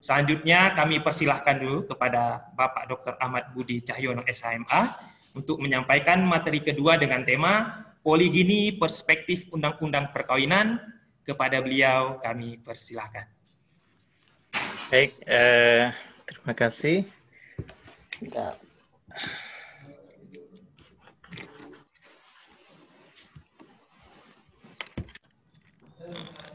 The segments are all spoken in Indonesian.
Selanjutnya kami persilahkan dulu kepada Bapak Dr. Ahmad Budi Cahyono SHMA untuk menyampaikan materi kedua dengan tema Poligini Perspektif Undang-Undang Perkawinan. Kepada beliau kami persilahkan. Baik, terima kasih. Ya.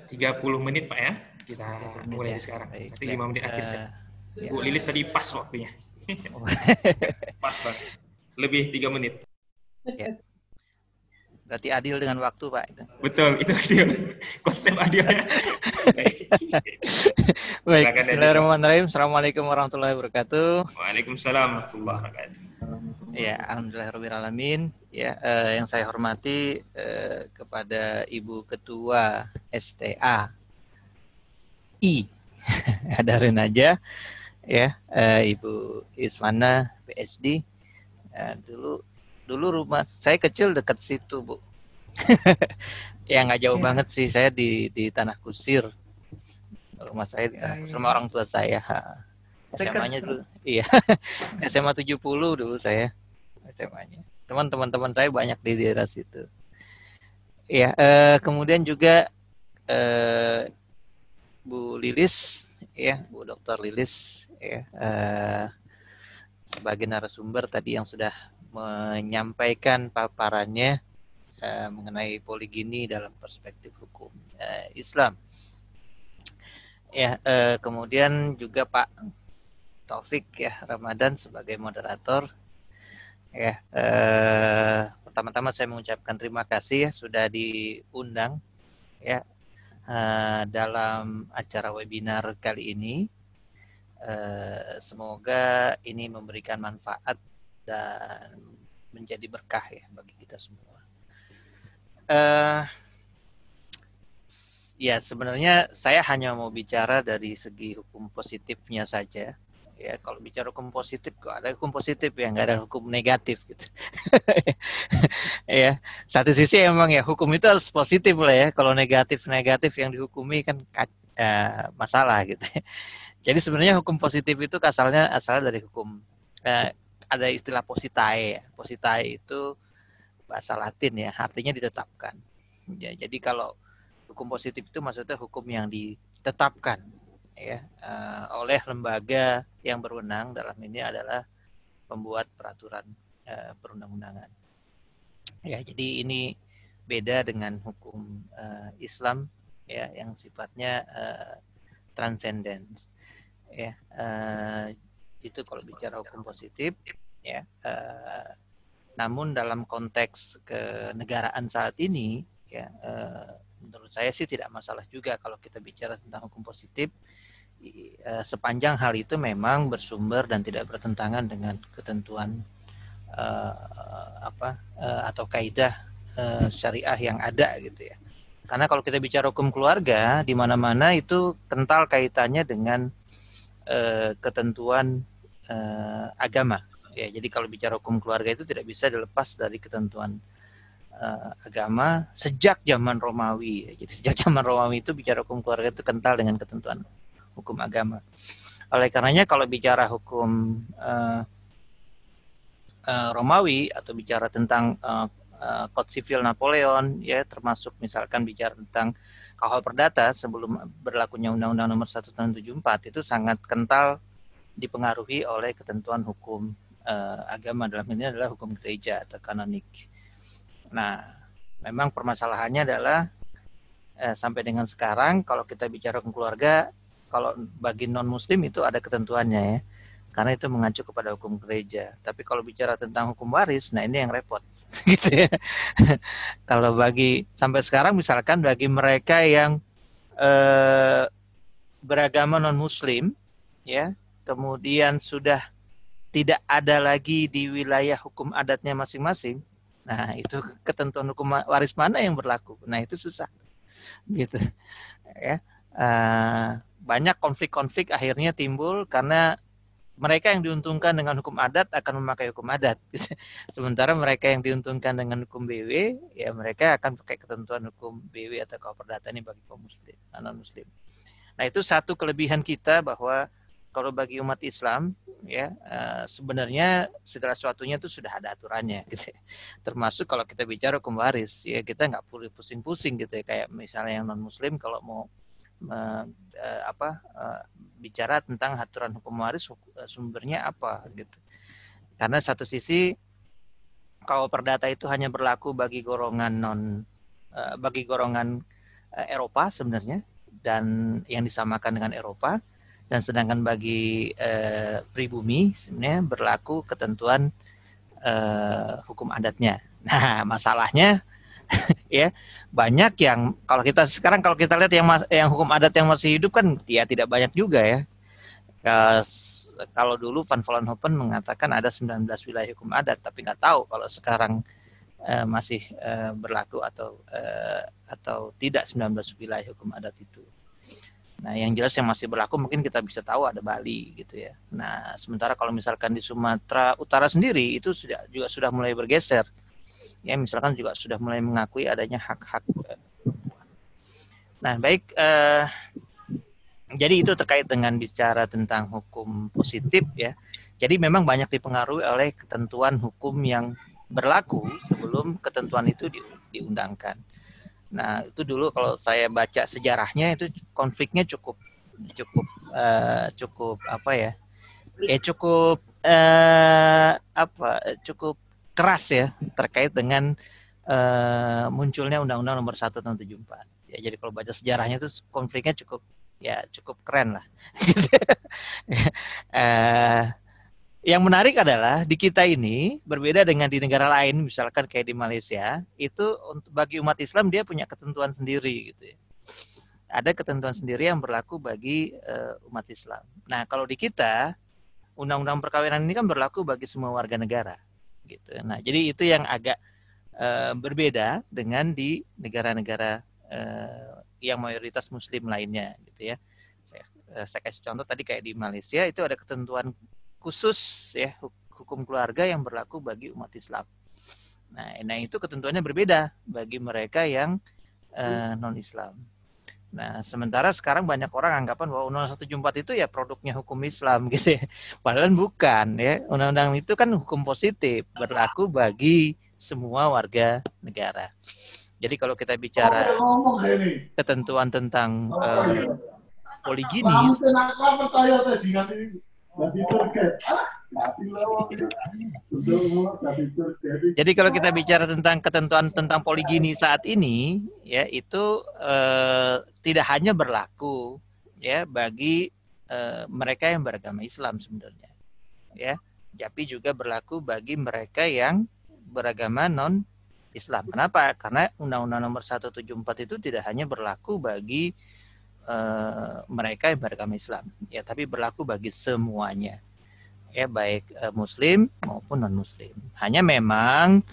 30 menit Pak ya, kita mulai ya. sekarang. Baik, Nanti 5 menit akhir saja. ya. Bu Lilis tadi pas waktunya. Pas Pak, lebih 3 menit. Ya. Berarti adil dengan waktu Pak. Betul, itu adil. Konsep adilnya. Baik, bismillahirrahmanirrahim. Assalamualaikum warahmatullahi wabarakatuh. Waalaikumsalam warahmatullahi wabarakatuh. Ya, alhamdulillahirrahmanirrahim. Ya, yang saya hormati kepada Ibu Ketua STA I, hadarin aja, ya, Ibu Ismana PSD. Dulu rumah saya kecil dekat situ, Bu. Ya nggak jauh banget sih, saya di Tanah Kusir. Rumah saya di Tanah Kusir, sama orang tua saya. SMA-nya dulu, iya. SMA 70 dulu saya SMA-nya. Teman-teman saya banyak di daerah situ. Ya, kemudian juga Bu Lilis, ya, Bu Dr. Lilis, ya, sebagai narasumber tadi yang sudah menyampaikan paparannya mengenai poligini dalam perspektif hukum Islam. Ya, kemudian juga Pak Taufik ya Ramadan sebagai moderator. Ya, pertama-tama saya mengucapkan terima kasih ya sudah diundang ya dalam acara webinar kali ini. Semoga ini memberikan manfaat dan menjadi berkah ya bagi kita semua. Ya sebenarnya saya hanya mau bicara dari segi hukum positifnya saja. Ya kalau bicara hukum positif kok ada hukum positif ya, nggak ada hukum negatif gitu. Ya satu sisi emang ya hukum itu harus positif lah ya. Kalau negatif yang dihukumi kan masalah gitu. Jadi sebenarnya hukum positif itu asalnya dari hukum ada istilah positae. Positae itu bahasa Latin ya, artinya ditetapkan. Ya, jadi kalau hukum positif itu maksudnya hukum yang ditetapkan ya oleh lembaga yang berwenang, dalam ini adalah pembuat peraturan perundang-undangan. Ya, jadi ini beda dengan hukum Islam ya yang sifatnya transcendence. Ya, itu kalau bicara hukum positif ya. Namun dalam konteks kenegaraan saat ini ya menurut saya sih tidak masalah juga kalau kita bicara tentang hukum positif sepanjang hal itu memang bersumber dan tidak bertentangan dengan ketentuan atau kaidah syariah yang ada gitu ya. Karena kalau kita bicara hukum keluarga di mana-mana itu kental kaitannya dengan ketentuan agama. Ya, jadi kalau bicara hukum keluarga itu tidak bisa dilepas dari ketentuan agama sejak zaman Romawi. Jadi sejak zaman Romawi itu bicara hukum keluarga itu kental dengan ketentuan hukum agama. Oleh karenanya kalau bicara hukum Romawi atau bicara tentang Kode Sivil Napoleon, ya termasuk misalkan bicara tentang KUH Perdata sebelum berlakunya Undang-Undang Nomor 1 Tahun 74 itu sangat kental dipengaruhi oleh ketentuan hukum agama, dalam ini adalah hukum gereja atau kanonik. Nah, memang permasalahannya adalah sampai dengan sekarang kalau kita bicara hukum keluarga, kalau bagi non-muslim itu ada ketentuannya ya, karena itu mengacu kepada hukum gereja. Tapi kalau bicara tentang hukum waris, nah ini yang repot, gitu ya. Kalau bagi sampai sekarang misalkan bagi mereka yang beragama non-muslim, ya, kemudian sudah tidak ada lagi di wilayah hukum adatnya masing-masing, nah itu ketentuan hukum waris mana yang berlaku? Nah itu susah, gitu. Ya, banyak konflik-konflik akhirnya timbul karena mereka yang diuntungkan dengan hukum adat akan memakai hukum adat. Sementara mereka yang diuntungkan dengan hukum BW, ya mereka akan pakai ketentuan hukum BW atau KUH Perdata ini bagi kaum muslim, non-muslim. Nah itu satu kelebihan kita bahwa kalau bagi umat Islam ya sebenarnya segala sesuatunya itu sudah ada aturannya gitu ya. Termasuk kalau kita bicara hukum waris ya, kita nggak perlu pusing-pusing gitu ya, kayak misalnya yang non muslim kalau mau bicara tentang aturan hukum waris sumbernya apa gitu. Karena satu sisi kalau perdata itu hanya berlaku bagi golongan Eropa sebenarnya, dan yang disamakan dengan Eropa, dan sedangkan bagi pribumi sebenarnya berlaku ketentuan hukum adatnya. Nah, masalahnya ya banyak yang kalau kita lihat yang hukum adat yang masih hidup kan ya tidak banyak juga ya. Kalau dulu Van Vollenhoven mengatakan ada 19 wilayah hukum adat, tapi nggak tahu kalau sekarang masih berlaku atau tidak 19 wilayah hukum adat itu. Nah, yang jelas yang masih berlaku mungkin kita bisa tahu ada Bali gitu ya. Nah, sementara kalau misalkan di Sumatera Utara sendiri itu sudah mulai bergeser. Ya, misalkan juga sudah mulai mengakui adanya hak-hak. Nah, baik, jadi itu terkait dengan bicara tentang hukum positif ya. Jadi memang banyak dipengaruhi oleh ketentuan hukum yang berlaku sebelum ketentuan itu diundangkan. Nah, itu dulu kalau saya baca sejarahnya itu konfliknya cukup keras ya terkait dengan munculnya Undang-Undang Nomor 1 Tahun 74. Ya, jadi kalau baca sejarahnya itu konfliknya cukup keren lah. Yang menarik adalah di kita ini berbeda dengan di negara lain, misalkan kayak di Malaysia, itu untuk bagi umat Islam dia punya ketentuan sendiri gitu ya. Ada ketentuan sendiri yang berlaku bagi umat Islam. Nah, kalau di kita undang-undang perkawinan ini kan berlaku bagi semua warga negara gitu. Nah, jadi itu yang agak berbeda dengan di negara-negara yang mayoritas muslim lainnya gitu ya. Saya kasih contoh tadi kayak di Malaysia itu ada ketentuan khusus ya hukum keluarga yang berlaku bagi umat Islam. Nah itu ketentuannya berbeda bagi mereka yang non-Islam. Nah, sementara sekarang banyak orang anggapan bahwa Undang-Undang 174 itu ya produknya hukum Islam gitu ya. Padahal bukan ya. Undang-undang itu kan hukum positif, berlaku bagi semua warga negara. Jadi kalau kita bicara ketentuan tentang poliginis, jadi kalau kita bicara tentang ketentuan tentang poligini saat ini, ya itu tidak hanya berlaku ya bagi mereka yang beragama Islam sebenarnya, ya, tapi juga berlaku bagi mereka yang beragama non Islam. Kenapa? Karena Undang-Undang Nomor 174 itu tidak hanya berlaku bagi mereka yang beragama Islam, ya, tapi berlaku bagi semuanya, ya, baik Muslim maupun non Muslim. Hanya memang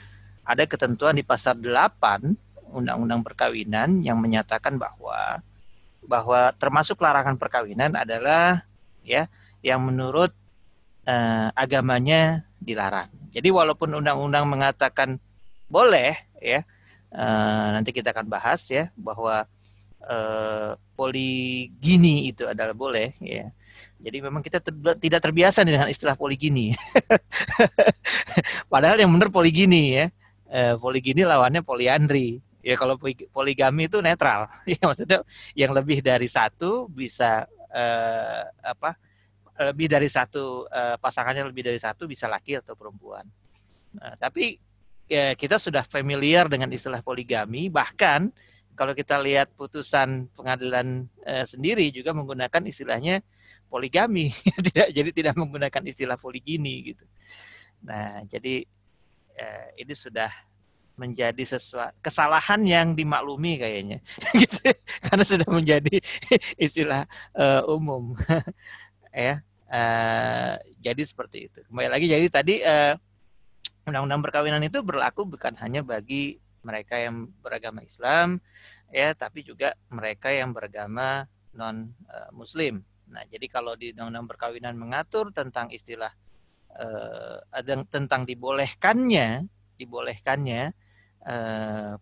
ada ketentuan di pasal 8 Undang-Undang Perkawinan yang menyatakan bahwa termasuk larangan perkawinan adalah ya yang menurut agamanya dilarang. Jadi walaupun undang-undang mengatakan boleh, ya, nanti kita akan bahas ya bahwa poligini itu adalah boleh, ya. Jadi memang kita tidak terbiasa dengan istilah poligini. Padahal yang benar poligini ya. Poligini lawannya poliandri. Ya kalau poligami itu netral. Ya maksudnya yang lebih dari satu bisa lebih dari satu pasangannya lebih dari satu bisa laki atau perempuan. Nah, tapi ya, kita sudah familiar dengan istilah poligami, bahkan kalau kita lihat putusan pengadilan sendiri juga menggunakan istilahnya poligami, jadi tidak menggunakan istilah poligini gitu. Nah, jadi ini sudah menjadi sesuatu kesalahan yang dimaklumi kayaknya, gitu, karena sudah menjadi istilah umum, ya. Jadi seperti itu. Kembali lagi, jadi tadi undang-undang perkawinan itu berlaku bukan hanya bagi mereka yang beragama Islam, ya, tapi juga mereka yang beragama non Muslim. Nah, jadi kalau di undang-undang perkawinan mengatur tentang istilah tentang dibolehkannya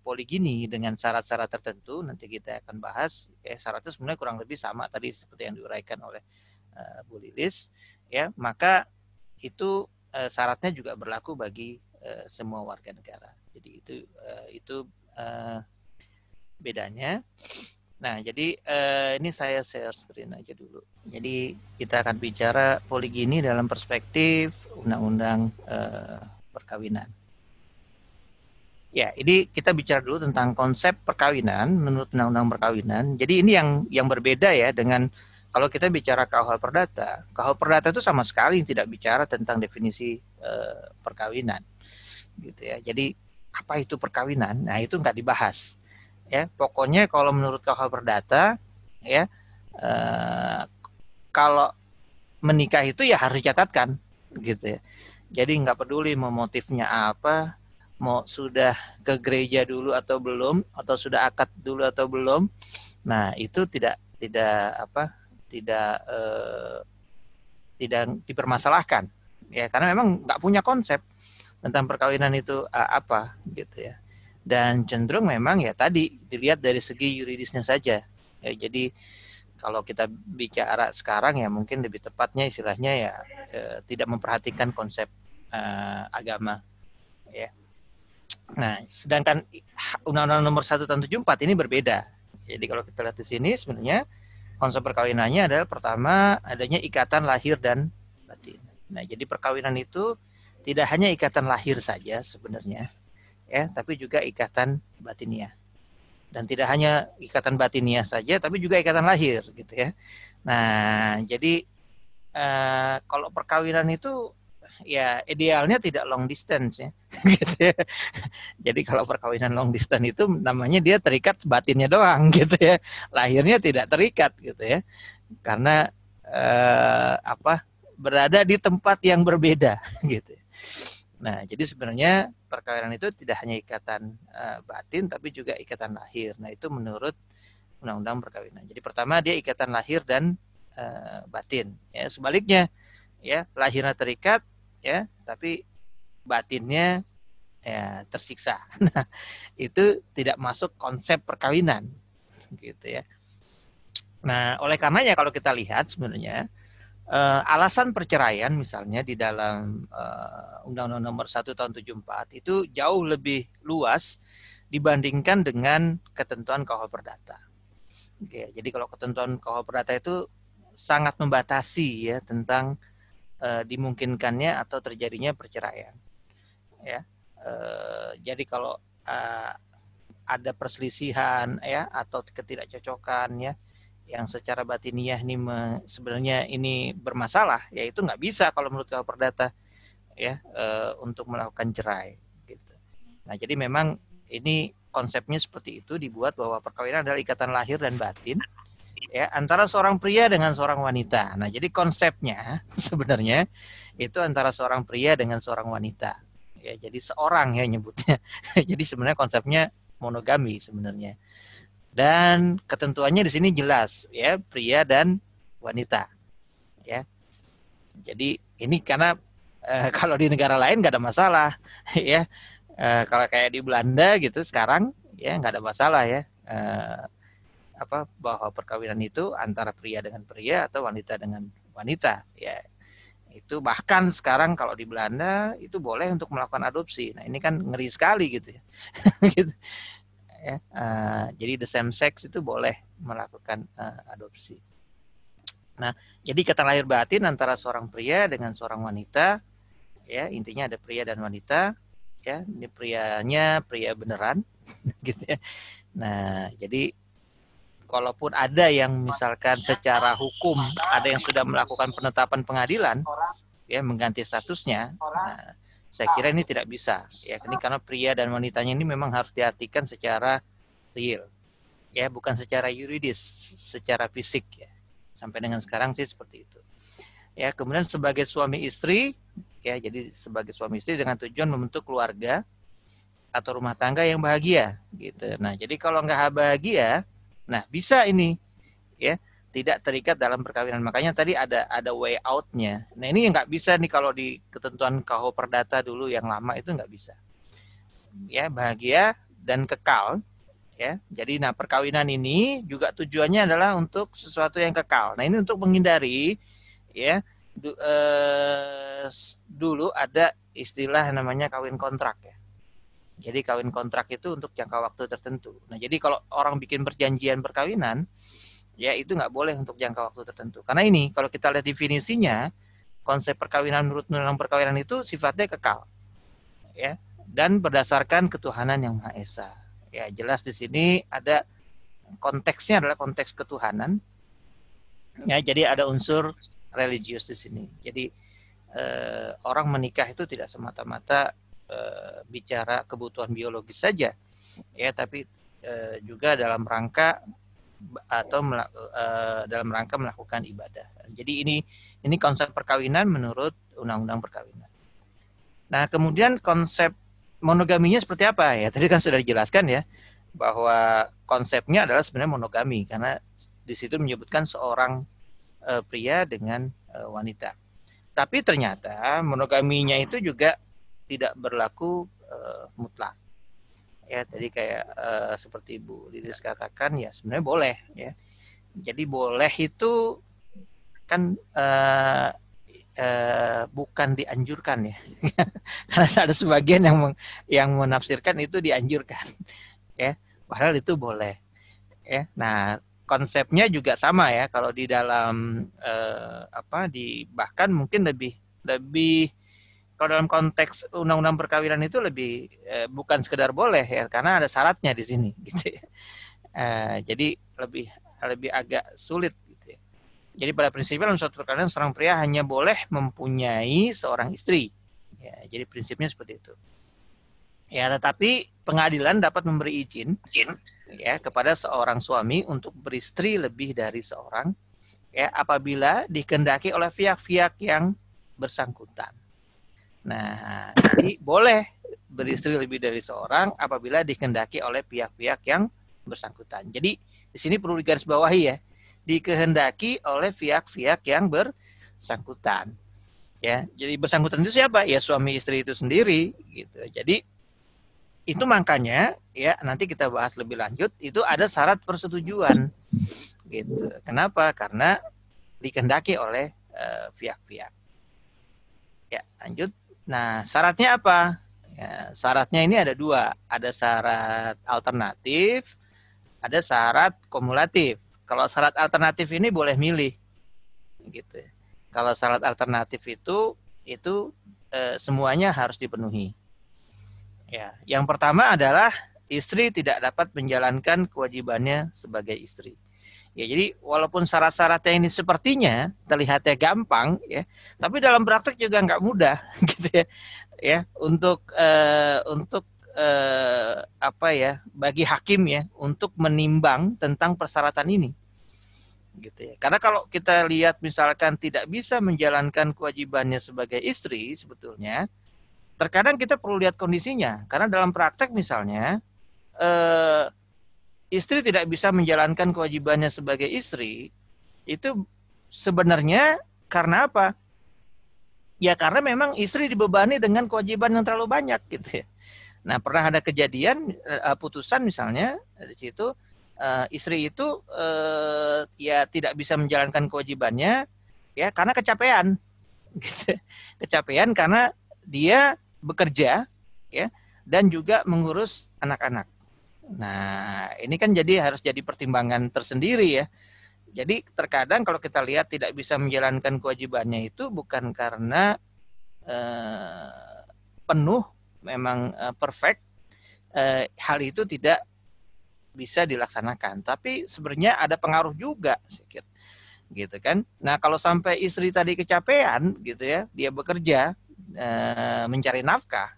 poligini dengan syarat-syarat tertentu, nanti kita akan bahas. Syaratnya sebenarnya kurang lebih sama tadi seperti yang diuraikan oleh Bu Lilis, ya, maka itu syaratnya juga berlaku bagi semua warga negara. Jadi itu bedanya. Nah, jadi ini saya share screen aja dulu. Jadi kita akan bicara poligini dalam perspektif undang-undang perkawinan. Ya, ini kita bicara dulu tentang konsep perkawinan menurut undang-undang perkawinan. Jadi ini yang berbeda ya dengan kalau kita bicara KUH Perdata. KUH Perdata itu sama sekali tidak bicara tentang definisi perkawinan, gitu ya. Jadi apa itu perkawinan? Nah, itu nggak dibahas. Ya, pokoknya kalau menurut KUH Perdata, ya, kalau menikah itu ya harus dicatatkan, gitu ya. Jadi nggak peduli mau motifnya apa, mau sudah ke gereja dulu atau belum, atau sudah akad dulu atau belum. Nah, itu tidak dipermasalahkan, ya, karena memang nggak punya konsep tentang perkawinan itu apa, gitu ya. Dan cenderung memang ya tadi dilihat dari segi yuridisnya saja. Ya, jadi kalau kita bicara sekarang ya mungkin lebih tepatnya istilahnya ya tidak memperhatikan konsep agama, ya. Nah, sedangkan Undang-Undang Nomor 1 Tahun 74 ini berbeda. Jadi kalau kita lihat di sini sebenarnya konsep perkawinannya adalah pertama adanya ikatan lahir dan batin. Nah, jadi perkawinan itu tidak hanya ikatan lahir saja sebenarnya, ya, tapi juga ikatan batiniah. Dan tidak hanya ikatan batiniah saja, tapi juga ikatan lahir, gitu ya. Nah, jadi kalau perkawinan itu ya idealnya tidak long distance ya, gitu ya. Jadi kalau perkawinan long distance itu namanya dia terikat batinnya doang, gitu ya. Lahirnya tidak terikat, gitu ya. Karena berada di tempat yang berbeda, gitu. Nah, jadi sebenarnya perkawinan itu tidak hanya ikatan batin, tapi juga ikatan lahir. Nah, itu menurut Undang-Undang Perkawinan. Jadi pertama dia ikatan lahir dan batin. Ya, sebaliknya, ya, lahirnya terikat, ya, tapi batinnya ya tersiksa. Nah, itu tidak masuk konsep perkawinan, gitu ya. Nah, oleh karenanya kalau kita lihat sebenarnya alasan perceraian misalnya di dalam Undang-Undang Nomor 1 Tahun 74 itu jauh lebih luas dibandingkan dengan ketentuan KUH Perdata. Oke, jadi kalau ketentuan KUH Perdata itu sangat membatasi ya tentang dimungkinkannya atau terjadinya perceraian. Ya, jadi kalau ada perselisihan ya atau ketidakcocokan ya yang secara batiniah ini sebenarnya ini bermasalah, ya itu nggak bisa kalau menurut KUH Perdata ya untuk melakukan cerai, gitu. Nah, jadi memang ini konsepnya seperti itu dibuat bahwa perkawinan adalah ikatan lahir dan batin ya antara seorang pria dengan seorang wanita. Nah, jadi konsepnya sebenarnya itu antara seorang pria dengan seorang wanita. Ya, jadi seorang ya nyebutnya. Jadi sebenarnya konsepnya monogami sebenarnya. Dan ketentuannya di sini jelas ya, pria dan wanita. Ya. Jadi ini karena kalau di negara lain nggak ada masalah ya. Kalau kayak di Belanda gitu sekarang ya nggak ada masalah ya. Bahwa perkawinan itu antara pria dengan pria atau wanita dengan wanita ya. Itu bahkan sekarang kalau di Belanda itu boleh untuk melakukan adopsi. Nah, ini kan ngeri sekali gitu ya. Gitu. Ya, jadi the same sex itu boleh melakukan adopsi. Nah, jadi ikatan lahir batin antara seorang pria dengan seorang wanita, ya intinya ada pria dan wanita, ya ini prianya pria beneran, gitu ya. Nah, jadi kalaupun ada yang misalkan secara hukum ada yang sudah melakukan penetapan pengadilan, ya mengganti statusnya. Nah, saya kira ini tidak bisa, ya ini karena pria dan wanitanya ini memang harus diartikan secara real, ya bukan secara yuridis, secara fisik ya. Sampai dengan sekarang sih seperti itu. Ya kemudian sebagai suami istri, ya jadi sebagai suami istri dengan tujuan membentuk keluarga atau rumah tangga yang bahagia, gitu. Nah jadi kalau nggak bahagia, nah bisa ini, ya tidak terikat dalam perkawinan. Makanya tadi ada way out-nya. Nah ini nggak bisa nih kalau di ketentuan KUH Perdata dulu yang lama itu nggak bisa. Ya bahagia dan kekal. Ya jadi perkawinan ini juga tujuannya adalah untuk sesuatu yang kekal. Nah ini untuk menghindari ya dulu ada istilah namanya kawin kontrak ya. Jadi kawin kontrak itu untuk jangka waktu tertentu. Nah, jadi kalau orang bikin perjanjian perkawinan, ya itu nggak boleh untuk jangka waktu tertentu. Karena ini kalau kita lihat definisinya, konsep perkawinan menurut undang-undang perkawinan itu sifatnya kekal, ya, dan berdasarkan ketuhanan yang Maha Esa. Ya, jelas di sini ada konteksnya adalah konteks ketuhanan. Ya, jadi ada unsur religius di sini. Jadi orang menikah itu tidak semata-mata bicara kebutuhan biologis saja, ya, tapi juga dalam rangka atau dalam rangka melakukan ibadah. Jadi ini konsep perkawinan menurut undang-undang perkawinan. Nah, kemudian konsep monogaminya seperti apa ya? Tadi kan sudah dijelaskan ya bahwa konsepnya adalah sebenarnya monogami karena di situ menyebutkan seorang pria dengan wanita. Tapi ternyata monogaminya itu juga tidak berlaku mutlak. Ya, tadi kayak seperti Bu Lilis katakan ya sebenarnya boleh ya. Jadi boleh itu kan bukan dianjurkan ya. Karena ada sebagian yang menafsirkan itu dianjurkan. Ya, padahal itu boleh. Ya. Nah, konsepnya juga sama ya kalau di dalam bahkan mungkin lebih kalau dalam konteks undang-undang perkawinan itu lebih bukan sekedar boleh ya karena ada syaratnya di sini gitu ya. Jadi lebih agak sulit gitu ya. Jadi pada prinsipnya dalam suatu perkawinan seorang pria hanya boleh mempunyai seorang istri. Ya, jadi prinsipnya seperti itu. Ya, tetapi pengadilan dapat memberi izin ya kepada seorang suami untuk beristri lebih dari seorang ya apabila dikehendaki oleh pihak-pihak yang bersangkutan. Nah, jadi boleh beristri lebih dari seorang apabila dikehendaki oleh pihak-pihak yang bersangkutan. Jadi di sini perlu digarisbawahi ya, dikehendaki oleh pihak-pihak yang bersangkutan. Ya, jadi bersangkutan itu siapa? Ya suami istri itu sendiri gitu. Jadi itu makanya ya nanti kita bahas lebih lanjut itu ada syarat persetujuan gitu. Kenapa? Karena dikehendaki oleh pihak-pihak. Ya, lanjut. Nah, syaratnya apa? Ya, syaratnya ini ada dua. Ada syarat alternatif, ada syarat kumulatif. Kalau syarat alternatif ini boleh milih. Gitu. Kalau syarat alternatif itu semuanya harus dipenuhi. Ya, yang pertama adalah istri tidak dapat menjalankan kewajibannya sebagai istri. Ya, jadi walaupun syarat-syaratnya ini sepertinya terlihatnya gampang, ya, tapi dalam praktek juga nggak mudah, gitu ya. Ya, untuk bagi hakim ya, untuk menimbang tentang persyaratan ini, gitu ya. Karena kalau kita lihat misalkan tidak bisa menjalankan kewajibannya sebagai istri, sebetulnya terkadang kita perlu lihat kondisinya. Karena dalam praktek misalnya istri tidak bisa menjalankan kewajibannya sebagai istri, itu sebenarnya karena apa? Ya karena memang istri dibebani dengan kewajiban yang terlalu banyak gitu ya. Nah, pernah ada kejadian putusan misalnya di situ istri itu ya tidak bisa menjalankan kewajibannya ya karena kecapean. Gitu. Kecapean karena dia bekerja ya dan juga mengurus anak-anak. Nah, ini kan jadi harus jadi pertimbangan tersendiri ya. Jadi terkadang kalau kita lihat tidak bisa menjalankan kewajibannya itu bukan karena penuh memang perfect, hal itu tidak bisa dilaksanakan. Tapi sebenarnya ada pengaruh juga sedikit, gitu kan. Nah, kalau sampai istri tadi kecapean, gitu ya, dia bekerja mencari nafkah.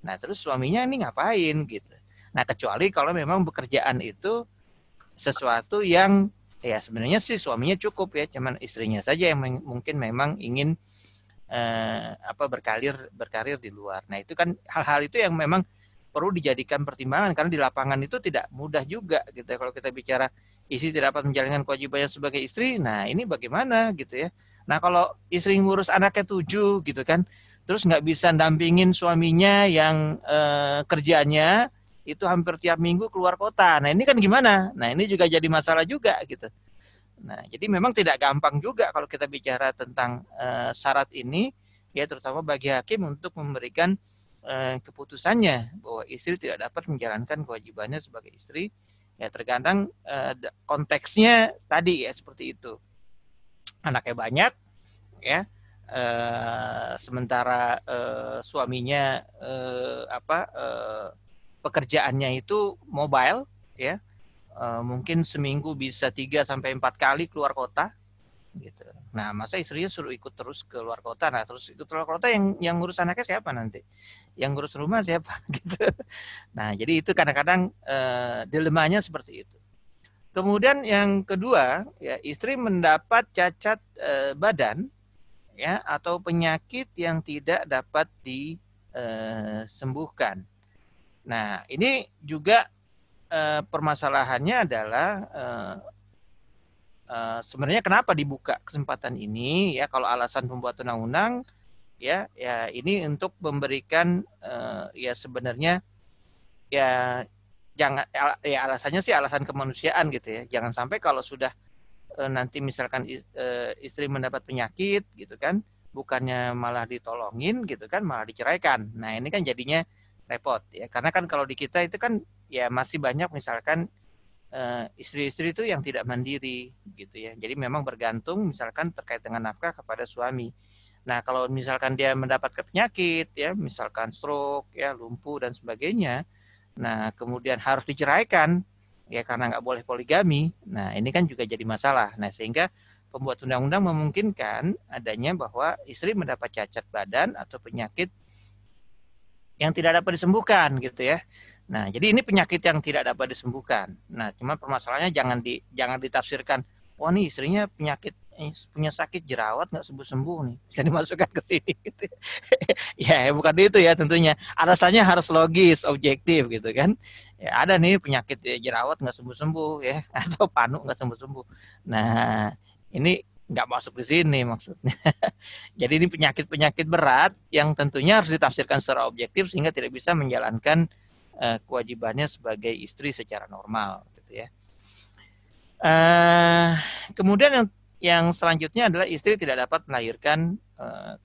Nah, terus suaminya ini ngapain gitu. Nah, kecuali kalau memang pekerjaan itu sesuatu yang ya sebenarnya sih suaminya cukup ya, cuman istrinya saja yang mungkin memang ingin berkarir di luar. Nah, itu kan hal-hal itu yang memang perlu dijadikan pertimbangan karena di lapangan itu tidak mudah juga gitu. Kalau kita bicara istri tidak dapat menjalankan kewajibannya sebagai istri, nah ini bagaimana gitu ya. Nah, kalau istri ngurus anaknya 7 gitu kan, terus nggak bisa dampingin suaminya yang kerjanya itu hampir tiap minggu keluar kota. Nah, ini kan gimana? Nah, ini juga jadi masalah juga gitu. Nah, jadi memang tidak gampang juga kalau kita bicara tentang syarat ini, ya terutama bagi hakim untuk memberikan keputusannya bahwa istri tidak dapat menjalankan kewajibannya sebagai istri. Ya terkadang konteksnya tadi ya seperti itu. Anaknya banyak, ya. Sementara suaminya pekerjaannya itu mobile, ya. Mungkin seminggu bisa 3-4 kali keluar kota gitu. Nah, masa istrinya suruh ikut terus ke luar kota. Nah, terus ikut keluar kota yang ngurus anaknya siapa nanti? Yang ngurus rumah siapa gitu. Nah, jadi itu kadang-kadang dilemanya seperti itu. Kemudian yang kedua, ya istri mendapat cacat badan, ya, atau penyakit yang tidak dapat disembuhkan. Nah, ini juga permasalahannya adalah sebenarnya kenapa dibuka kesempatan ini, ya, kalau alasan pembuat undang-undang, ya ini untuk memberikan ya sebenarnya ya jangan ya alasannya sih alasan kemanusiaan gitu ya. Jangan sampai kalau sudah nanti misalkan istri mendapat penyakit gitu kan, bukannya malah ditolongin gitu kan, malah diceraikan. Nah, ini kan jadinya repot ya. Karena kan kalau di kita itu kan ya masih banyak misalkan istri-istri itu yang tidak mandiri gitu ya. Jadi memang bergantung misalkan terkait dengan nafkah kepada suami. Nah, kalau misalkan dia mendapatkan penyakit ya, misalkan stroke ya, lumpuh dan sebagainya, nah kemudian harus diceraikan ya karena nggak boleh poligami. Nah, ini kan juga jadi masalah. Nah, sehingga pembuat undang-undang memungkinkan adanya bahwa istri mendapat cacat badan atau penyakit yang tidak dapat disembuhkan gitu ya. Nah, jadi ini penyakit yang tidak dapat disembuhkan. Nah, cuma permasalahannya jangan ditafsirkan, wah nih istrinya punya sakit jerawat nggak sembuh-sembuh nih, bisa dimasukkan ke sini. Gitu. Ya, bukan itu ya tentunya. Alasannya harus logis, objektif gitu kan. Ya, ada nih penyakit jerawat nggak sembuh-sembuh ya, atau panu nggak sembuh-sembuh. Nah, ini nggak masuk di sini maksudnya. Jadi ini penyakit-penyakit berat yang tentunya harus ditafsirkan secara objektif sehingga tidak bisa menjalankan kewajibannya sebagai istri secara normal gitu ya. Kemudian yang selanjutnya adalah istri tidak dapat melahirkan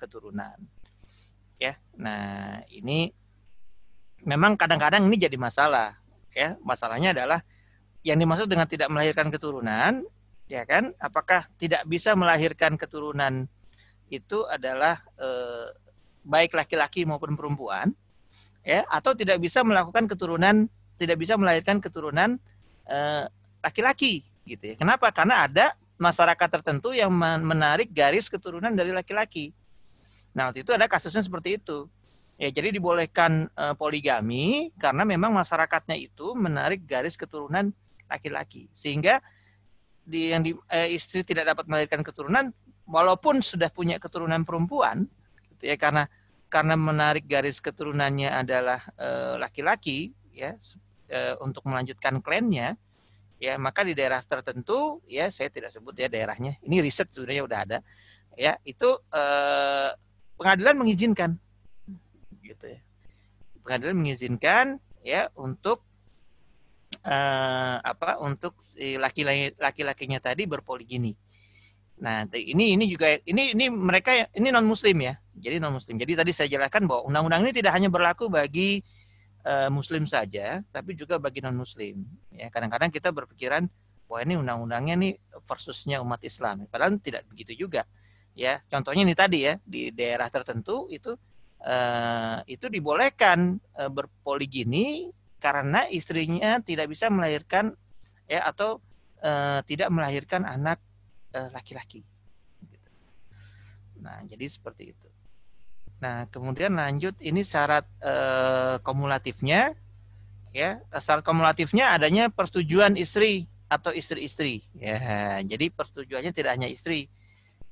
keturunan ya. Nah, ini memang kadang-kadang ini jadi masalah ya. Masalahnya adalah yang dimaksud dengan tidak melahirkan keturunan ya kan, apakah tidak bisa melahirkan keturunan itu adalah baik laki-laki maupun perempuan ya, atau tidak bisa melakukan keturunan, tidak bisa melahirkan keturunan laki-laki gitu ya. Kenapa? Karena ada masyarakat tertentu yang menarik garis keturunan dari laki-laki. Nah, waktu itu ada kasusnya seperti itu. Ya, jadi dibolehkan poligami karena memang masyarakatnya itu menarik garis keturunan laki-laki. Sehingga istri tidak dapat melahirkan keturunan walaupun sudah punya keturunan perempuan gitu ya, karena menarik garis keturunannya adalah laki-laki ya, untuk melanjutkan klannya ya, maka di daerah tertentu ya, saya tidak sebut ya daerahnya, ini riset sebenarnya udah ada ya, itu pengadilan mengizinkan gitu ya, pengadilan mengizinkan ya untuk untuk si laki-lakinya tadi berpoligini. Nah, ini juga ini mereka ini non muslim ya. Jadi non muslim. Jadi tadi saya jelaskan bahwa undang-undang ini tidak hanya berlaku bagi muslim saja, tapi juga bagi non muslim. Ya, kadang-kadang kita berpikiran wah ini undang-undangnya nih versusnya umat Islam. Padahal tidak begitu juga. Ya, contohnya ini tadi ya, di daerah tertentu itu dibolehkan berpoligini karena istrinya tidak bisa melahirkan ya, atau tidak melahirkan anak laki-laki. Nah, jadi seperti itu. Nah, kemudian lanjut ini syarat kumulatifnya ya. Syarat kumulatifnya adanya persetujuan istri atau istri-istri ya. Jadi persetujuannya tidak hanya istri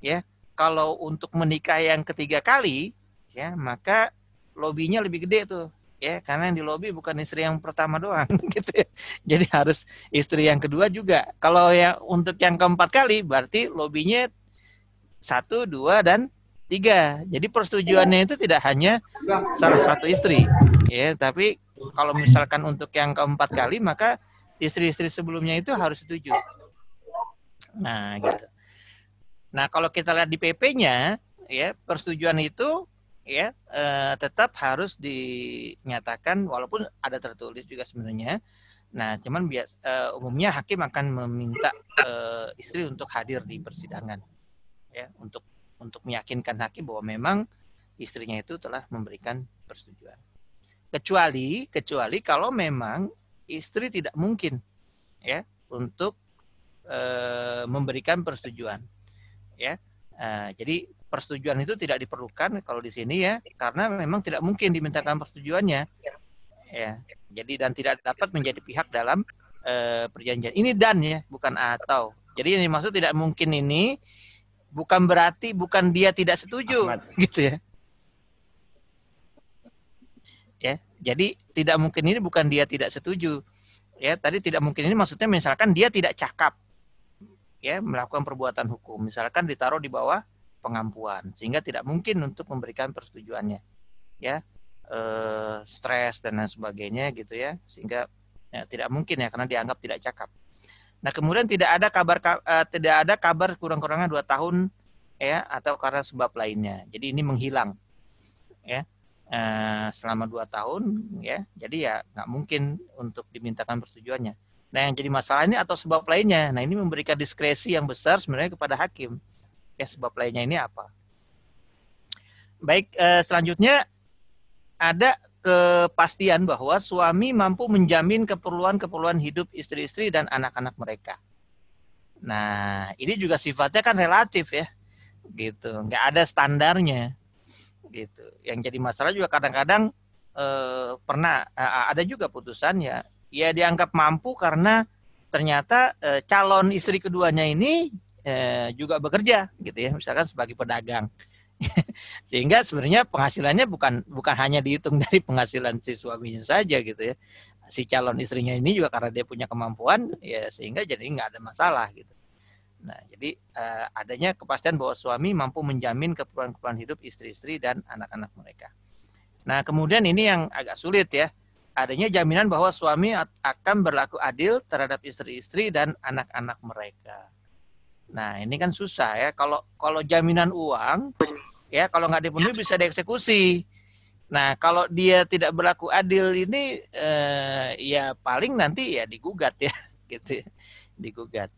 ya. Kalau untuk menikah yang ketiga kali ya, maka lobinya lebih gede tuh ya, karena yang di lobi bukan istri yang pertama doang gitu ya. Jadi harus istri yang kedua juga. Kalau yang untuk yang keempat kali berarti lobinya 1, 2, dan 3. Jadi persetujuannya itu tidak hanya salah satu istri ya, tapi kalau misalkan untuk yang keempat kali maka istri-istri sebelumnya itu harus setuju. Nah, gitu. Nah, kalau kita lihat di PP-nya, ya persetujuan itu ya tetap harus dinyatakan walaupun ada tertulis juga sebenarnya. Nah, cuman umumnya hakim akan meminta istri untuk hadir di persidangan, ya, untuk meyakinkan hakim bahwa memang istrinya itu telah memberikan persetujuan. Kecuali kalau memang istri tidak mungkin, ya, untuk memberikan persetujuan, ya. Jadi persetujuan itu tidak diperlukan kalau di sini, ya, karena memang tidak mungkin dimintakan persetujuannya, ya. Jadi dan tidak dapat menjadi pihak dalam perjanjian. Ini dan, ya, bukan atau. Jadi yang dimaksud tidak mungkin ini bukan berarti bukan dia tidak setuju, gitu, ya. Ya, jadi tidak mungkin ini bukan dia tidak setuju. Ya, tadi tidak mungkin ini maksudnya misalkan dia tidak cakap, ya, melakukan perbuatan hukum, misalkan ditaruh di bawah pengampuan, sehingga tidak mungkin untuk memberikan persetujuannya, ya, stres dan lain sebagainya, gitu, ya, sehingga ya, tidak mungkin, ya, karena dianggap tidak cakap. Nah, kemudian tidak ada kabar kurang-kurangnya 2 tahun, ya, atau karena sebab lainnya. Jadi ini menghilang, ya. Selama 2 tahun, ya, jadi ya nggak mungkin untuk dimintakan persetujuannya. Nah, yang jadi masalah ini atau sebab lainnya, nah ini memberikan diskresi yang besar sebenarnya kepada hakim, ya, sebab lainnya ini apa. Baik, selanjutnya ada kepastian bahwa suami mampu menjamin keperluan hidup istri-istri dan anak-anak mereka. Nah, ini juga sifatnya kan relatif, ya, gitu, nggak ada standarnya, gitu. Yang jadi masalah juga kadang-kadang pernah ada juga putusan, ya dianggap mampu karena ternyata calon istri keduanya ini juga bekerja, gitu, ya, misalkan sebagai pedagang. Sehingga sebenarnya penghasilannya bukan hanya dihitung dari penghasilan si suaminya saja, gitu, ya. Si calon istrinya ini juga karena dia punya kemampuan, ya, sehingga jadi nggak ada masalah, gitu. Nah, jadi adanya kepastian bahwa suami mampu menjamin keperluan hidup istri-istri dan anak-anak mereka. Nah, kemudian ini yang agak sulit, ya. Adanya jaminan bahwa suami akan berlaku adil terhadap istri-istri dan anak-anak mereka. Nah, ini kan susah, ya. Kalau jaminan uang, ya, kalau nggak dipenuhi bisa dieksekusi. Nah, kalau dia tidak berlaku adil ini, ya paling nanti ya digugat, ya, gitu, ya. Digugat.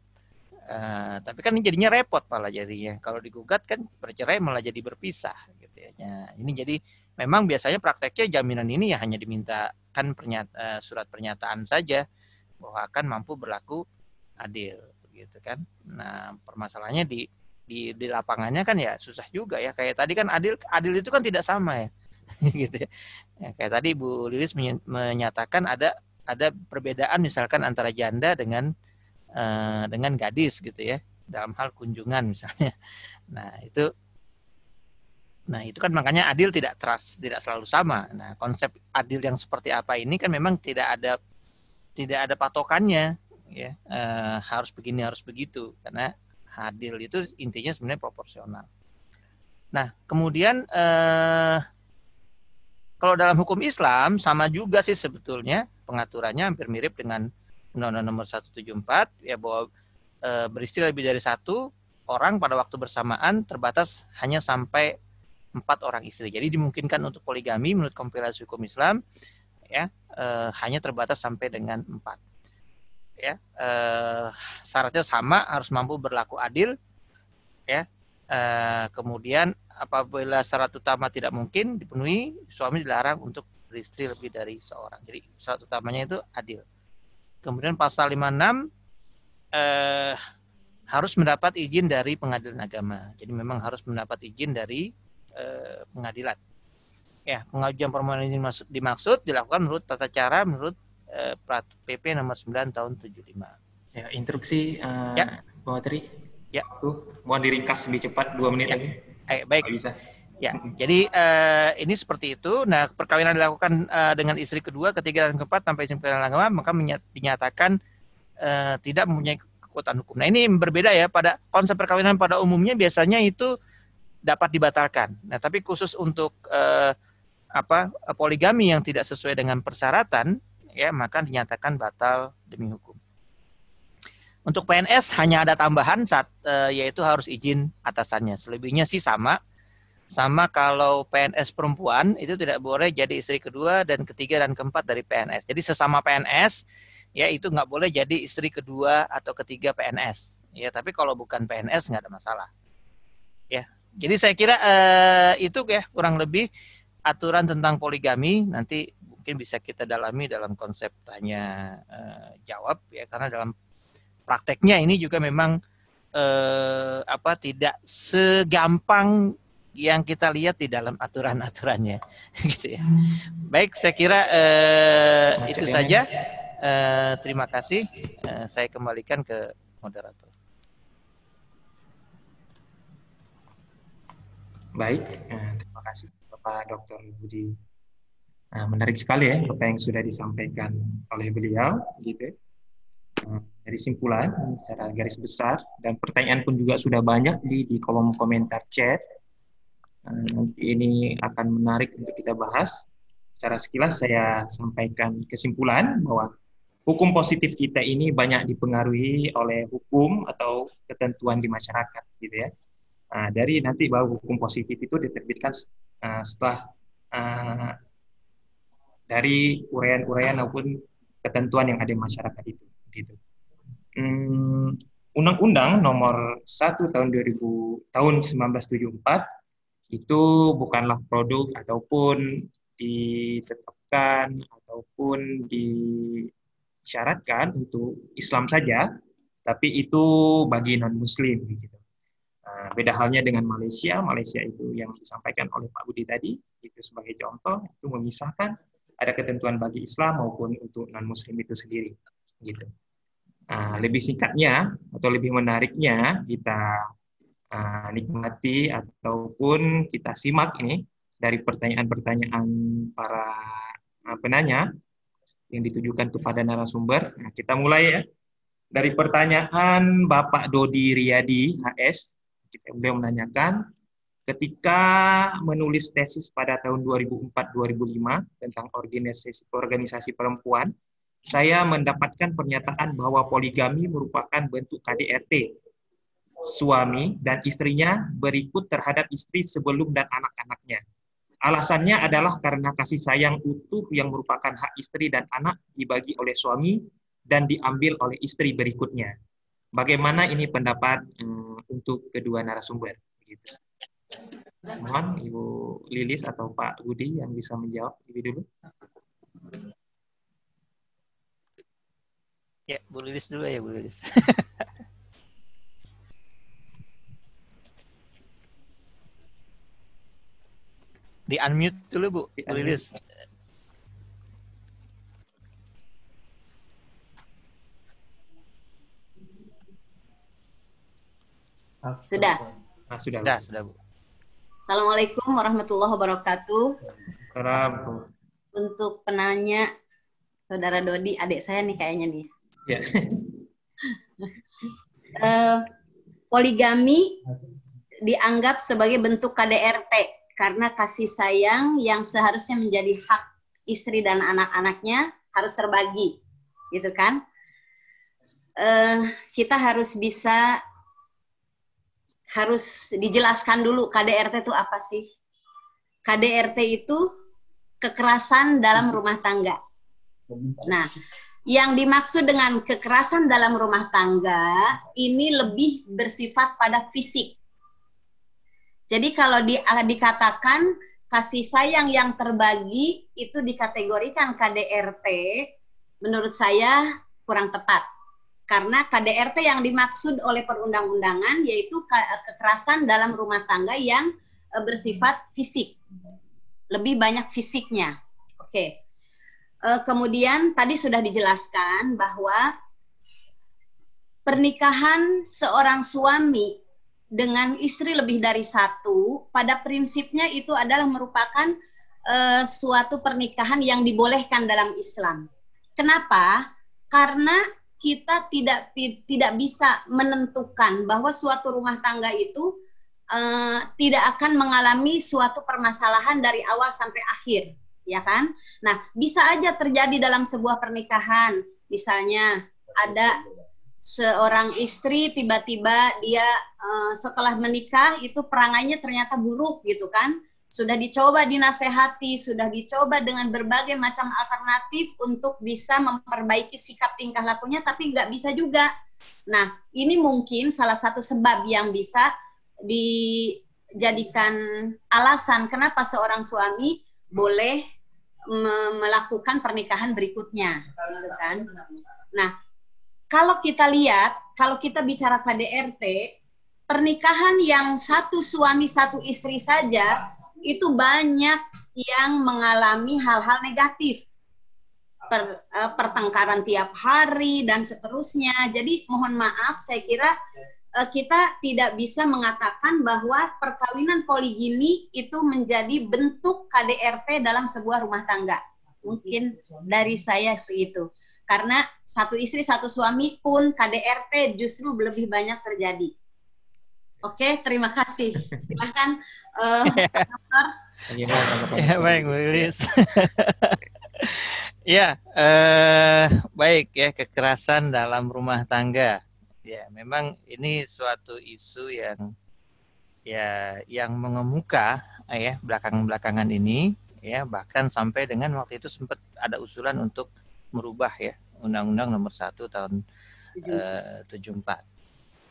Tapi kan ini jadinya repot malah jadinya. Kalau digugat kan bercerai malah jadi berpisah, gitu, ya. Nah, ini jadi memang biasanya prakteknya jaminan ini ya hanya dimintakan surat pernyataan saja bahwa akan mampu berlaku adil, gitu kan. Nah, permasalahannya di lapangannya kan ya susah juga, ya. Kayak tadi kan adil itu kan tidak sama, ya. Gitu, ya. Ya, kayak tadi Bu Lilis menyatakan ada perbedaan misalkan antara janda dengan gadis, gitu, ya, dalam hal kunjungan misalnya. Nah, itu kan makanya adil tidak selalu sama. Nah, konsep adil yang seperti apa ini kan memang tidak ada patokannya, ya. Harus begini harus begitu, karena adil itu intinya sebenarnya proporsional. Nah, kemudian kalau dalam hukum Islam sama juga sih sebetulnya pengaturannya hampir mirip dengan Undang-Undang Nomor 174, ya, bahwa beristri lebih dari 1 orang pada waktu bersamaan terbatas hanya sampai 4 orang istri. Jadi dimungkinkan untuk poligami menurut kompilasi hukum Islam, ya, hanya terbatas sampai dengan 4. Ya, syaratnya sama, harus mampu berlaku adil, ya. Kemudian apabila syarat utama tidak mungkin dipenuhi, suami dilarang untuk beristri lebih dari seorang. Jadi syarat utamanya itu adil. Kemudian pasal 56 harus mendapat izin dari pengadilan agama. Jadi memang harus mendapat izin dari pengadilan. Ya, pengajuan permohonan izin dimaksud dilakukan menurut tata cara menurut PP nomor 9 tahun 75. Ya, instruksi ya. Bang Materi. Ya. Tuh, mohon diringkas lebih cepat 2 menit lagi. Baik. Bisa. Ya, jadi ini seperti itu. Nah, perkawinan dilakukan dengan istri kedua, ketiga, dan keempat tanpa izin pengadilan agama, maka dinyatakan tidak mempunyai kekuatan hukum. Nah, ini berbeda, ya. Pada konsep perkawinan pada umumnya biasanya itu dapat dibatalkan. Nah, tapi khusus untuk poligami yang tidak sesuai dengan persyaratan, ya, maka dinyatakan batal demi hukum. Untuk PNS hanya ada tambahan yaitu harus izin atasannya. Selebihnya sih sama. Sama kalau PNS perempuan itu tidak boleh jadi istri kedua dan ketiga dan keempat dari PNS. Jadi sesama PNS ya itu nggak boleh jadi istri kedua atau ketiga PNS. Ya tapi kalau bukan PNS nggak ada masalah. Ya. Jadi saya kira itu ya kurang lebih aturan tentang poligami. Nanti mungkin bisa kita dalami dalam konsep tanya jawab ya, karena dalam prakteknya ini juga memang tidak segampang yang kita lihat di dalam aturan-aturannya, gitu ya. Baik, saya kira itu saja. Terima kasih. Saya kembalikan ke moderator. Baik, terima kasih Bapak Dr. Budi. Menarik sekali ya apa yang sudah disampaikan oleh beliau, gitu. Dari simpulan secara garis besar, dan pertanyaan pun juga sudah banyak di kolom komentar chat. Nanti ini akan menarik untuk kita bahas. Secara sekilas saya sampaikan kesimpulan bahwa hukum positif kita ini banyak dipengaruhi oleh hukum atau ketentuan di masyarakat, gitu ya. Dari nanti bahwa hukum positif itu diterbitkan setelah dari uraian-uraian maupun ketentuan yang ada di masyarakat itu, gitu. Undang-Undang nomor 1 tahun 1974 itu bukanlah produk ataupun ditetapkan ataupun disyaratkan untuk Islam saja, tapi itu bagi non-Muslim, gitu. Beda halnya dengan Malaysia. Malaysia itu yang disampaikan oleh Pak Budi tadi, itu sebagai contoh, itu memisahkan ada ketentuan bagi Islam maupun untuk non-Muslim itu sendiri, gitu. Lebih singkatnya atau lebih menariknya kita nikmati ataupun kita simak ini dari pertanyaan-pertanyaan para penanya yang ditujukan kepada narasumber. Kita mulai ya dari pertanyaan Bapak Dodi Riyadi HS. Beliau menanyakan, ketika menulis tesis pada tahun 2004-2005 tentang organisasi perempuan, saya mendapatkan pernyataan bahwa poligami merupakan bentuk KDRT. Suami dan istrinya berikut terhadap istri sebelum dan anak-anaknya. Alasannya adalah karena kasih sayang utuh yang merupakan hak istri dan anak dibagi oleh suami dan diambil oleh istri berikutnya. Bagaimana ini pendapat untuk kedua narasumber? Gitu. Mohon Ibu Lilis atau Pak Budi yang bisa menjawab lebih dulu. Ya, Bu Lilis dulu ya, Bu Lilis. Di unmute dulu Bu Lilis. Sudah. Sudah Bu. Assalamualaikum warahmatullahi wabarakatuh. Assalamualaikum. Untuk penanya Saudara Dodi, adik saya nih kayaknya nih. Ya. Poligami dianggap sebagai bentuk KDRT karena kasih sayang yang seharusnya menjadi hak istri dan anak-anaknya harus terbagi, gitu kan? Kita harus dijelaskan dulu KDRT itu apa sih? KDRT itu kekerasan dalam rumah tangga. Nah, yang dimaksud dengan kekerasan dalam rumah tangga ini lebih bersifat pada fisik. Jadi kalau dikatakan kasih sayang yang terbagi itu dikategorikan KDRT, menurut saya kurang tepat. Karena KDRT yang dimaksud oleh perundang-undangan yaitu kekerasan dalam rumah tangga yang bersifat fisik. Lebih banyak fisiknya. Oke. Kemudian tadi sudah dijelaskan bahwa pernikahan seorang suami dengan istri lebih dari satu, pada prinsipnya itu adalah merupakan suatu pernikahan yang dibolehkan dalam Islam. Kenapa? Karena kita tidak bisa menentukan bahwa suatu rumah tangga itu tidak akan mengalami suatu permasalahan dari awal sampai akhir, ya kan? Nah, bisa aja terjadi dalam sebuah pernikahan, misalnya ada seorang istri tiba-tiba dia setelah menikah itu perangannya ternyata buruk gitu kan. Sudah dicoba dinasehati, sudah dicoba dengan berbagai macam alternatif untuk bisa memperbaiki sikap tingkah lakunya, tapi nggak bisa juga. Nah, ini mungkin salah satu sebab yang bisa dijadikan alasan kenapa seorang suami boleh melakukan pernikahan berikutnya, gitu kan? Nah, kalau kita lihat, kalau kita bicara KDRT, pernikahan yang satu suami satu istri saja itu banyak yang mengalami hal-hal negatif, pertengkaran tiap hari dan seterusnya. Jadi mohon maaf, saya kira kita tidak bisa mengatakan bahwa perkawinan poligini itu menjadi bentuk KDRT dalam sebuah rumah tangga. Mungkin dari saya segitu. Karena satu istri satu suami pun KDRT justru lebih banyak terjadi. Oke, terima kasih. Silakan Dokter. Ya, baik, Bu Lilis. Ya, baik ya, kekerasan dalam rumah tangga. Ya, memang ini suatu isu yang mengemuka ya belakangan ini ya, bahkan sampai dengan waktu itu sempat ada usulan untuk merubah ya Undang-Undang Nomor 1 tahun 74.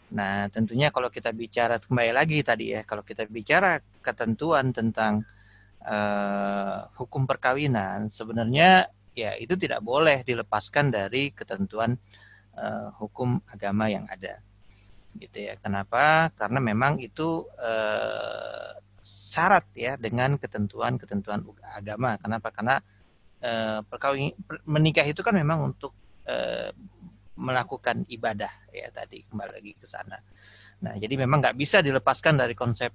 Nah, tentunya kalau kita bicara kembali lagi tadi ya, kalau kita bicara ketentuan tentang hukum perkawinan, sebenarnya ya itu tidak boleh dilepaskan dari ketentuan hukum agama yang ada, gitu ya. Kenapa? Karena memang itu syarat ya dengan ketentuan-ketentuan agama. Kenapa? Karena menikah itu kan memang untuk melakukan ibadah ya, tadi kembali lagi ke sana. Nah, jadi memang nggak bisa dilepaskan dari konsep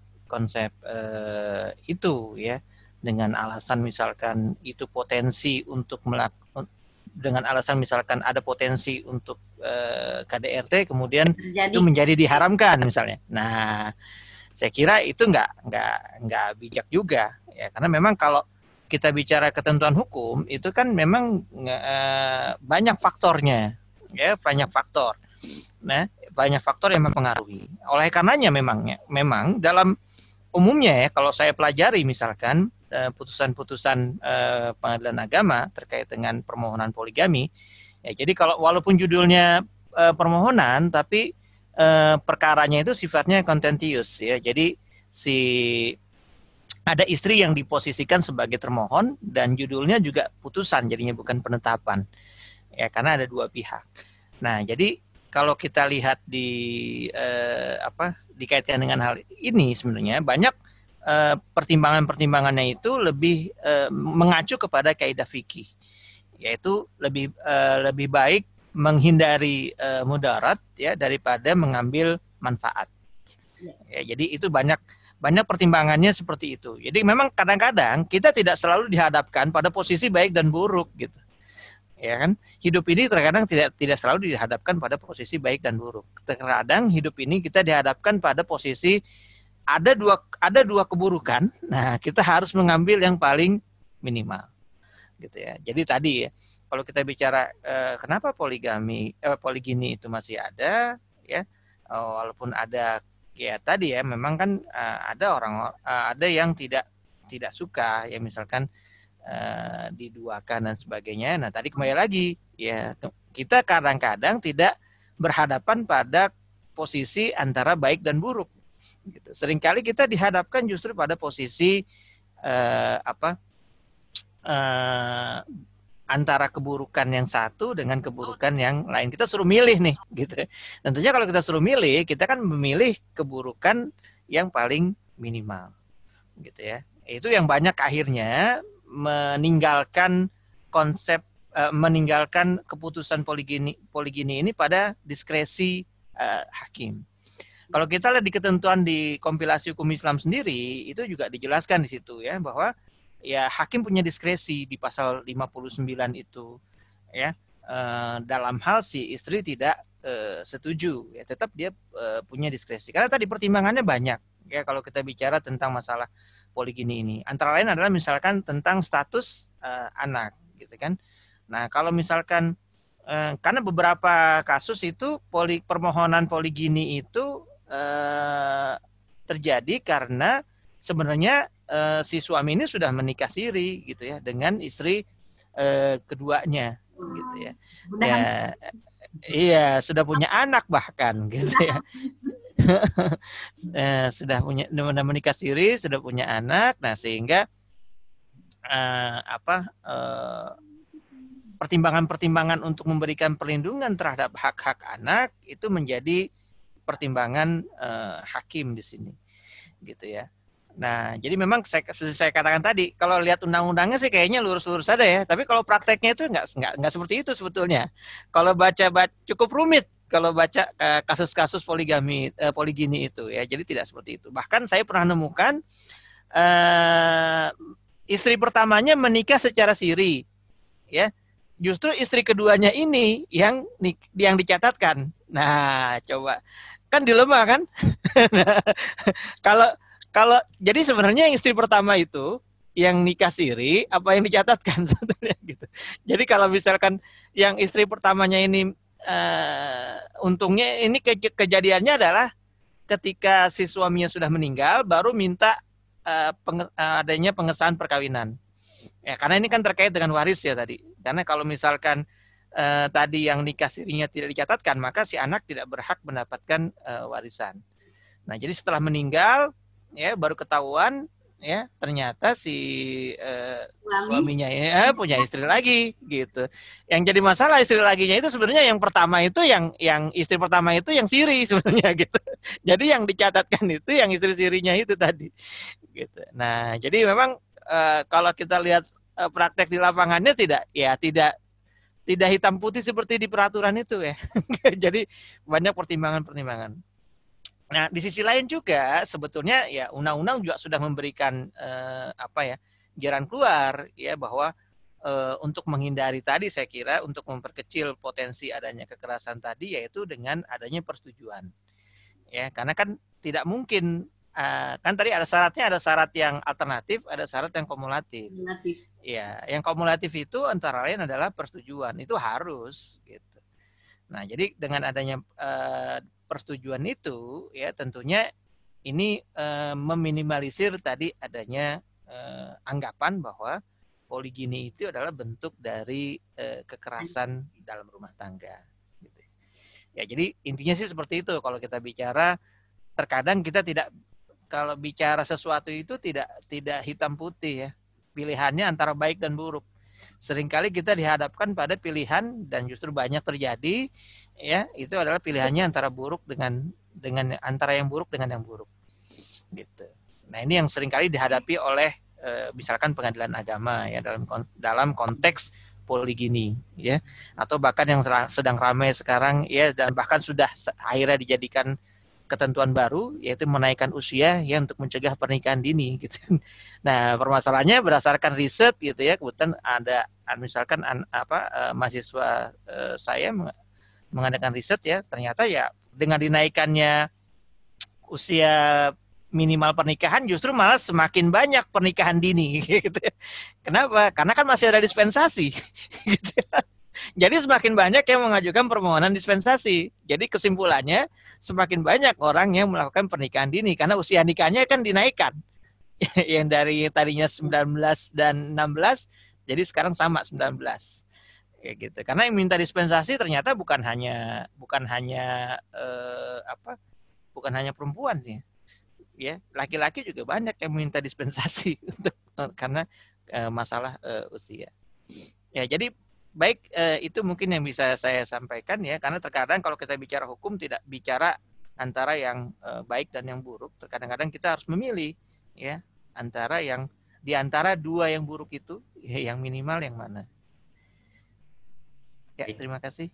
itu ya, dengan alasan misalkan itu potensi untuk dengan alasan misalkan ada potensi untuk KDRT, kemudian itu menjadi diharamkan misalnya. Nah, saya kira itu nggak bijak juga ya, karena memang kalau kita bicara ketentuan hukum itu kan memang banyak faktornya. Ya, banyak faktor. Nah, banyak faktor yang mempengaruhi. Oleh karenanya memang dalam umumnya ya, kalau saya pelajari misalkan putusan-putusan pengadilan agama terkait dengan permohonan poligami, ya, jadi kalau walaupun judulnya permohonan, tapi perkaranya itu sifatnya contentious ya. Jadi ada istri yang diposisikan sebagai termohon dan judulnya juga putusan, jadinya bukan penetapan. Ya, karena ada dua pihak. Nah, jadi kalau kita lihat dikaitkan dengan hal ini, sebenarnya banyak pertimbangannya itu lebih mengacu kepada kaidah fikih, yaitu lebih baik menghindari mudarat ya daripada mengambil manfaat. Ya, jadi itu banyak pertimbangannya seperti itu. Jadi memang kadang-kadang kita tidak selalu dihadapkan pada posisi baik dan buruk gitu. Ya kan, hidup ini terkadang tidak selalu dihadapkan pada posisi baik dan buruk. Terkadang hidup ini kita dihadapkan pada posisi ada dua keburukan. Nah, kita harus mengambil yang paling minimal, gitu ya. Jadi tadi ya, kalau kita bicara kenapa poligini itu masih ada, ya, walaupun ada ya tadi ya, memang kan ada yang tidak suka ya, misalkan diduakan dan sebagainya. Nah, tadi kembali lagi ya, kita kadang-kadang tidak berhadapan pada posisi antara baik dan buruk gitu. Seringkali kita dihadapkan justru pada posisi antara keburukan yang satu dengan keburukan yang lain. Kita suruh milih nih gitu. Tentunya kalau kita suruh milih, kita kan memilih keburukan yang paling minimal gitu ya. Itu yang banyak akhirnya meninggalkan keputusan poligini ini pada diskresi hakim. Kalau kita lihat di ketentuan di kompilasi hukum Islam sendiri, itu juga dijelaskan di situ ya, bahwa ya hakim punya diskresi di pasal 59 itu ya, dalam hal si istri tidak setuju ya, tetap dia punya diskresi. Karena tadi pertimbangannya banyak ya kalau kita bicara tentang masalah poligini ini. Antara lain adalah misalkan tentang status anak gitu kan. Nah, kalau misalkan karena beberapa kasus itu permohonan poligini itu terjadi karena sebenarnya si suami ini sudah menikah siri gitu ya dengan istri keduanya gitu ya. Iya, sudah punya anak bahkan gitu ya. Sudah menikah siri, sudah punya anak. Nah, sehingga pertimbangan-pertimbangan untuk memberikan perlindungan terhadap hak-hak anak itu menjadi pertimbangan hakim di sini, gitu ya. Nah, jadi memang sudah saya katakan tadi, kalau lihat undang-undangnya sih kayaknya lurus-lurus ada ya, tapi kalau prakteknya itu nggak seperti itu sebetulnya. Kalau baca cukup rumit kalau baca kasus-kasus poligini itu ya, jadi tidak seperti itu. Bahkan saya pernah menemukan istri pertamanya menikah secara siri, ya. Justru istri keduanya ini yang dicatatkan. Nah, coba kan dilema kan? Kalau jadi sebenarnya yang istri pertama itu yang nikah siri apa yang dicatatkan sebetulnya gitu. Jadi kalau misalkan yang istri pertamanya ini untungnya ini kejadiannya adalah ketika si suaminya sudah meninggal baru minta adanya pengesahan perkawinan. Ya, karena ini kan terkait dengan waris ya tadi. Karena kalau misalkan tadi yang nikah sirinya tidak dicatatkan, maka si anak tidak berhak mendapatkan warisan. Nah, jadi setelah meninggal ya baru ketahuan ya ternyata si suaminya ya punya istri lagi gitu. Yang jadi masalah istri laginya itu sebenarnya yang pertama itu yang istri pertama itu yang siri sebenarnya gitu. Jadi yang dicatatkan itu yang istri sirinya itu tadi gitu. Nah, jadi memang kalau kita lihat praktek di lapangannya tidak hitam putih seperti di peraturan itu ya. Jadi banyak pertimbangan-pertimbangan. Nah, di sisi lain juga sebetulnya ya undang-undang juga sudah memberikan jalan keluar ya bahwa untuk menghindari tadi saya kira untuk memperkecil potensi adanya kekerasan tadi yaitu dengan adanya persetujuan. Ya, karena kan tidak mungkin kan tadi ada syarat yang alternatif, ada syarat yang kumulatif. Ya, yang kumulatif itu antara lain adalah persetujuan, itu harus gitu. Nah, jadi dengan adanya persetujuan itu ya tentunya ini meminimalisir tadi adanya anggapan bahwa poligini itu adalah bentuk dari kekerasan dalam rumah tangga gitu. Ya, jadi intinya sih seperti itu. Kalau kita bicara terkadang kita tidak kalau bicara sesuatu itu tidak hitam putih ya. Pilihannya antara baik dan buruk. Seringkali kita dihadapkan pada pilihan dan justru banyak terjadi ya itu adalah pilihannya antara buruk dengan antara yang buruk dengan yang buruk gitu. Nah, ini yang seringkali dihadapi oleh misalkan pengadilan agama ya dalam konteks poligini ya atau bahkan yang sedang ramai sekarang ya dan bahkan sudah akhirnya dijadikan ketentuan baru yaitu menaikkan usia ya untuk mencegah pernikahan dini gitu. Nah, permasalahannya berdasarkan riset gitu ya, kebetulan ada misalkan mahasiswa saya mengadakan riset ya, ternyata ya dengan dinaikannya usia minimal pernikahan justru malah semakin banyak pernikahan dini gitu. Kenapa? Karena kan masih ada dispensasi gitu. Jadi semakin banyak yang mengajukan permohonan dispensasi. Jadi kesimpulannya semakin banyak orang yang melakukan pernikahan dini karena usia nikahnya kan dinaikkan. Yang dari tadinya 19 dan 16 jadi sekarang sama 19. Kayak gitu. Karena yang minta dispensasi ternyata bukan hanya perempuan sih. Ya, laki-laki juga banyak yang minta dispensasi untuk karena masalah usia. Ya, jadi baik, itu mungkin yang bisa saya sampaikan ya, karena terkadang kalau kita bicara hukum tidak bicara antara yang baik dan yang buruk. Terkadang-kadang kita harus memilih ya antara yang di antara dua yang buruk itu ya, yang minimal yang mana. Ya, terima kasih.